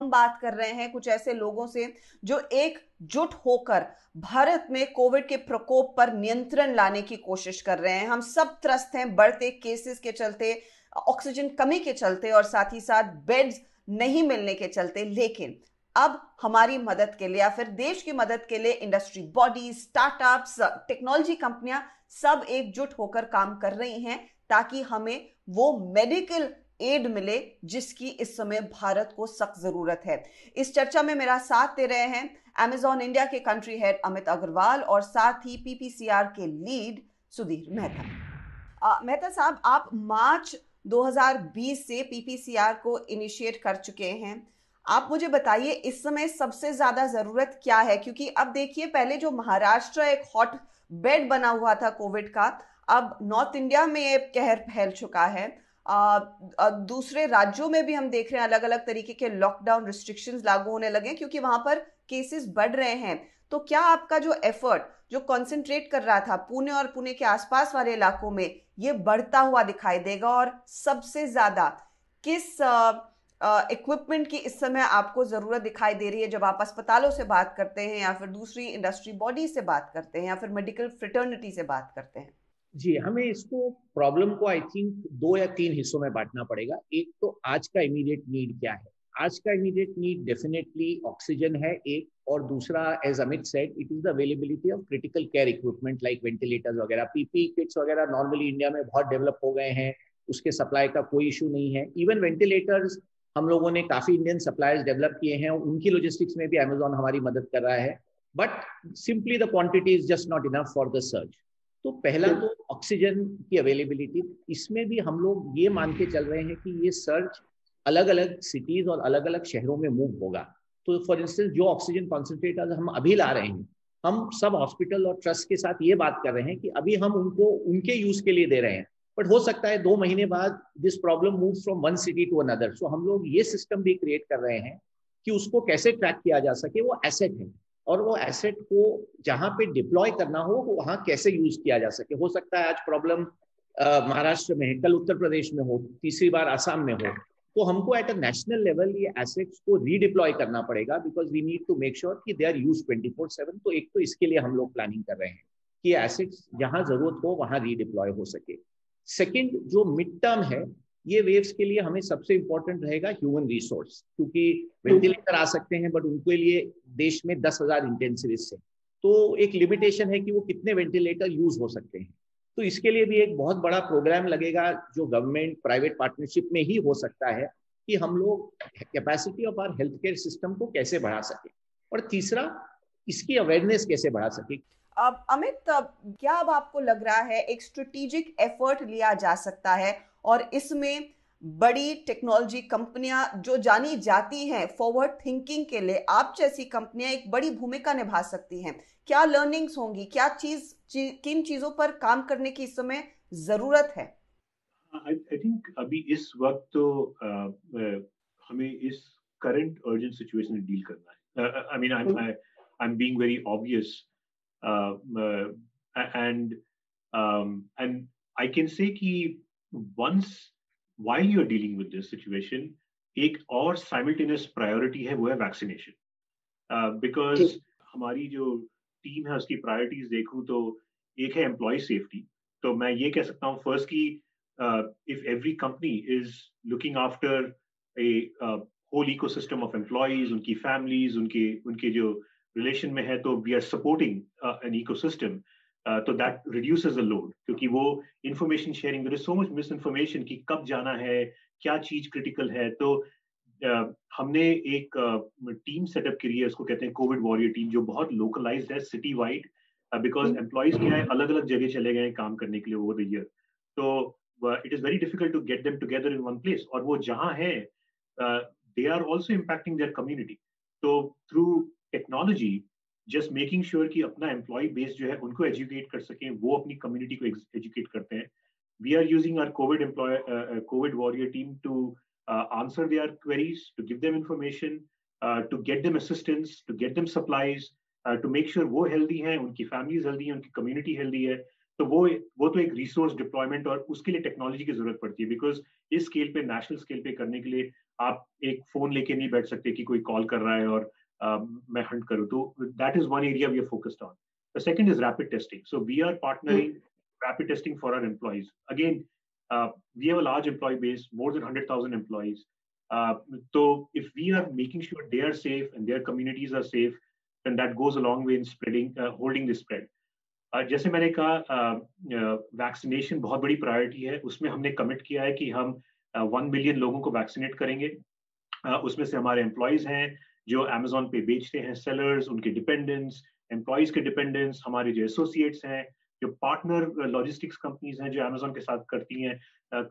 हम बात कर रहे हैं कुछ ऐसे लोगों से जो एकजुट होकर भारत में कोविड के प्रकोप पर नियंत्रण लाने की कोशिश कर रहे हैं। हम सब त्रस्त हैं बढ़ते केसेस के चलते, ऑक्सीजन कमी के चलते और साथ ही साथ बेड्स नहीं मिलने के चलते। लेकिन अब हमारी मदद के लिए या फिर देश की मदद के लिए इंडस्ट्री बॉडीज, स्टार्टअप्स, टेक्नोलॉजी कंपनियां सब एकजुट होकर काम कर रही हैं ताकि हमें वो मेडिकल एड मिले जिसकी इस समय भारत को सख्त जरूरत है। इस चर्चा में मेरा साथ दे रहे हैं अमेजॉन इंडिया के कंट्री हेड अमित अग्रवाल और साथ ही पीपीसीआर के लीड सुधीर मेहता। मेहता साहब, आप मार्च 2020 से पीपीसीआर को इनिशिएट कर चुके हैं। आप मुझे बताइए इस समय सबसे ज्यादा जरूरत क्या है, क्योंकि अब देखिए पहले जो महाराष्ट्र एक हॉट बेड बना हुआ था कोविड का, अब नॉर्थ इंडिया में ये कहर फैल चुका है। दूसरे राज्यों में भी हम देख रहे हैं अलग अलग तरीके के लॉकडाउन रिस्ट्रिक्शंस लागू होने लगे क्योंकि वहां पर केसेस बढ़ रहे हैं। तो क्या आपका जो एफर्ट जो कंसंट्रेट कर रहा था पुणे और पुणे के आसपास वाले इलाकों में, ये बढ़ता हुआ दिखाई देगा? और सबसे ज्यादा किस इक्विपमेंट की इस समय आपको जरूरत दिखाई दे रही है जब आप अस्पतालों से बात करते हैं या फिर दूसरी इंडस्ट्री बॉडी से बात करते हैं या फिर मेडिकल फ्रेटर्निटी से बात करते हैं? जी, हमें इसको प्रॉब्लम को आई थिंक 2 या 3 हिस्सों में बांटना पड़ेगा। एक तो आज का इमीडिएट नीड क्या है। आज का इमीडिएट नीड डेफिनेटली ऑक्सीजन है एक, और दूसरा as Amit said it is the availability of critical care equipment like ventilators वगैरह। पीपी किट्स वगैरह नॉर्मली इंडिया में बहुत डेवलप हो गए हैं, उसके सप्लाई का कोई इशू नहीं है। इवन वेंटिलेटर्स हम लोगों ने काफी इंडियन सप्लायर्स डेवलप किए हैं, उनकी लॉजिस्टिक्स में भी अमेजॉन हमारी मदद कर रहा है। But simply the quantity is just not enough for the search. तो पहला तो ऑक्सीजन की अवेलेबिलिटी, इसमें भी हम लोग ये मान के चल रहे हैं कि ये सर्च अलग अलग सिटीज और अलग अलग शहरों में मूव होगा। तो फॉर इंस्टेंस जो ऑक्सीजन कॉन्सेंट्रेटर्स हम अभी ला रहे हैं, हम सब हॉस्पिटल और ट्रस्ट के साथ ये बात कर रहे हैं कि अभी हम उनको उनके यूज के लिए दे रहे हैं, बट हो सकता है 2 महीने बाद this problem move from one city to another. So हम लोग ये सिस्टम भी क्रिएट कर रहे हैं कि उसको कैसे ट्रैक किया जा सके। वो एसेट है और वो एसेट को जहां पे डिप्लॉय करना हो वो वहां कैसे यूज किया जा सके। हो सकता है आज प्रॉब्लम महाराष्ट्र में है, कल उत्तर प्रदेश में हो, तीसरी बार असम में हो। तो हमको एट अ नेशनल लेवल ये एसेट्स को रीडिप्लॉय करना पड़ेगा because we need to make sure कि दे आर यूज 24/7। तो एक तो इसके लिए हम लोग प्लानिंग कर रहे हैं कि एसेट्स जहां जरूरत हो वहां रीडिप्लॉय हो सके। सेकेंड, जो मिड टर्म है, ये वेव्स के लिए हमें सबसे इंपॉर्टेंट रहेगा ह्यूमन रिसोर्स, क्योंकि वेंटिलेटर आ सकते हैं बट उनके लिए देश में 10,000 इंटेंसिविस्ट है, तो एक लिमिटेशन है कि वो कितने वेंटिलेटर यूज हो सकते हैं। तो इसके लिए भी एक बहुत बड़ा प्रोग्राम लगेगा जो गवर्नमेंट प्राइवेट पार्टनरशिप में ही हो सकता है कि हम लोग capacity of our health care system को कैसे बढ़ा सके, और तीसरा इसकी अवेयरनेस कैसे बढ़ा सके। अब अमित, क्या अब आपको लग रहा है एक स्ट्रेटेजिक एफर्ट लिया जा सकता है और इसमें बड़ी टेक्नोलॉजी कंपनियां जो जानी जाती हैं फॉरवर्ड थिंकिंग के लिए, आप जैसी कंपनियां एक बड़ी भूमिका निभा सकती हैं? क्या लर्निंग्स होंगी, क्या किन चीजों पर काम करने की इस समय जरूरत है? आई थिंक अभी इस वक्त तो हमें इस करंट अर्जेंट सिचुएशन में डील करना है। I mean I am being very obvious and I can say कि once while you are dealing with this situation, एक और simultaneous priority है, वो है vaccination. Because हमारी जो टीम है उसकी प्रायोरिटीज देखूं तो एक है एम्प्लॉय सेफ्टी। तो मैं ये कह सकता हूँ फर्स्ट की if every company is looking after a whole ecosystem of employees, उनकी फैमिलीज, उनके उनके जो रिलेशन में है, तो we are supporting an ecosystem, तो दैट रिड्यूसेस द लोड। क्योंकि वो information sharing, there is so much misinformation कि कब जाना है, क्या चीज क्रिटिकल है। तो हमने एक टीम सेटअप करी है, उसको कहते हैं कोविड वॉरियर टीम, जो बहुत लोकलाइज्ड है सिटी वाइड, बिकॉज एम्प्लॉयज क्या है अलग अलग जगह चले गए काम करने के लिए ओवर द ईयर। तो it is very difficult to get them together in one place, और वो जहाँ है they are also impacting their community. तो through technology just making sure कि अपना एम्प्लॉय बेस जो है उनको एजुकेट कर सकें, वो अपनी कम्युनिटी को एजुकेट करते हैं। We are using our Covid warrior team to answer their queries, to give them information, to get them assistance, to get them supplies, to make sure वो healthy हैं, उनकी families healthy हैं, उनकी community healthy है। तो वो तो एक resource deployment और उसके लिए टेक्नोलॉजी की जरूरत पड़ती है, बिकॉज इस स्केल पे, नेशनल स्केल पे करने के लिए आप एक फोन लेके नहीं बैठ सकते कि कोई कॉल कर रहा है और मैं हंट करूँ. तो that is one area we are focused on. The second is rapid testing. So we are partnering rapid testing for our employees. Again, we have a large employee base, more than 100,000 employees. So if we are making sure they are safe and their communities are safe, then that goes a long way in spreading, holding the spread. जैसे मैंने कहा, vaccination बहुत बड़ी priority है. उसमें हमने commit किया है कि हम 1 मिलियन लोगों को वैक्सीनेट करेंगे. उसमें से हमारे एम्प्लॉयज हैं जो अमेजोन पे बेचते हैं, सेलर्स, उनके डिपेंडेंट्स, एम्प्लॉयज के डिपेंडेंट्स, हमारे जो एसोसिएट्स हैं, जो पार्टनर लॉजिस्टिक्स कंपनीज हैं जो अमेजोन के साथ करती हैं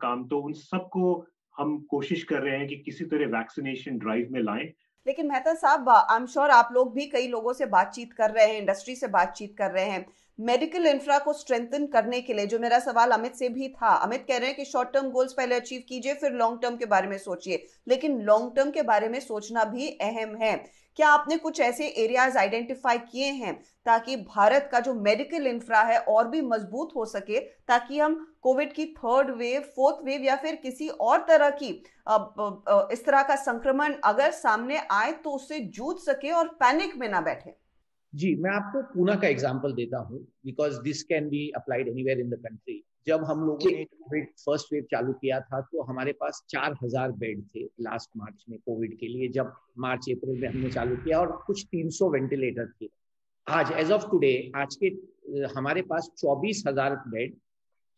काम, तो उन सबको हम कोशिश कर रहे हैं कि किसी तरह वैक्सीनेशन ड्राइव में लाएं. लेकिन मेहता साहब, आई एम श्योर आप लोग भी कई लोगों से बातचीत कर रहे हैं, इंडस्ट्री से बातचीत कर रहे हैं मेडिकल इंफ्रा को स्ट्रेंथन करने के लिए. जो मेरा सवाल अमित से भी था, अमित कह रहे हैं कि शॉर्ट टर्म गोल्स पहले अचीव कीजिए, फिर लॉन्ग टर्म के बारे में सोचिए. लेकिन लॉन्ग टर्म के बारे में सोचना भी अहम है. क्या आपने कुछ ऐसे एरियाज आइडेंटिफाई किए हैं ताकि भारत का जो मेडिकल इंफ्रा है और भी मजबूत हो सके, ताकि हम कोविड की थर्ड वेव, फोर्थ वेव या फिर किसी और तरह की इस तरह का संक्रमण अगर सामने आए तो उससे जूझ सके और पैनिक में ना बैठे? जी, मैं आपको पूना का एग्जांपल देता हूँ, because this can be applied anywhere in the country. जब हम लोगों ने कोविड फर्स्ट वेव चालू किया था तो हमारे पास 4,000 बेड थे लास्ट मार्च में कोविड के लिए, जब मार्च अप्रैल में हमने चालू किया, और कुछ 300 वेंटिलेटर थे. आज एज ऑफ टुडे आज के हमारे पास 24,000 बेड,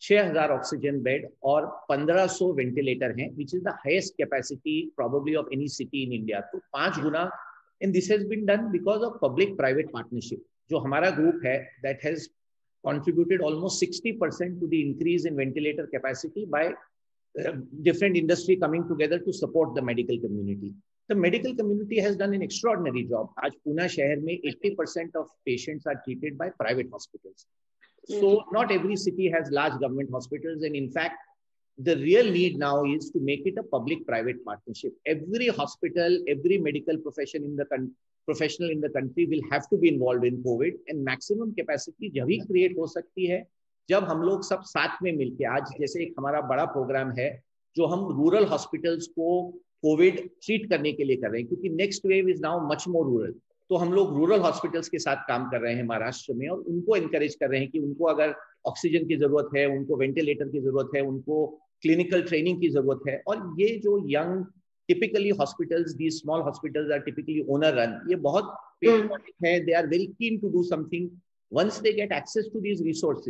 6,000 ऑक्सीजन बेड और 1,500 वेंटिलेटर हैं, which is the highest capacity probably of any city in India. तो 5 गुना. And this has been done because of public-private partnership. जो हमारा group है, that has contributed almost 60% to the increase in ventilator capacity by different industry coming together to support the medical community. The medical community has done an extraordinary job. आज पूना शहर में 80% of patients are treated by private hospitals. So not every city has large government hospitals, and in fact, the real need now is to make it a public-private partnership. Every hospital, every medical professional in the country will have to be involved in COVID, and maximum capacity जब ही create हो सकती है जब हम लोग सब साथ में मिलके. आज जैसे एक हमारा बड़ा प्रोग्राम है जो हम रूरल हॉस्पिटल्स को कोविड ट्रीट करने के लिए कर रहे हैं, क्योंकि next wave is now much more rural. तो हम लोग रूरल हॉस्पिटल्स के साथ काम कर रहे हैं महाराष्ट्र में, और उनको एनकरेज कर रहे हैं कि उनको अगर ऑक्सीजन की जरूरत है, उनको वेंटिलेटर की जरूरत है, उनको क्लिनिकल ट्रेनिंग की जरूरत है. और ये जो young typically hospitals, the small hospitals are typically owner run, ये बहुत पेट्रियोटिक है. They are very keen to do something. Once they get access to these resources,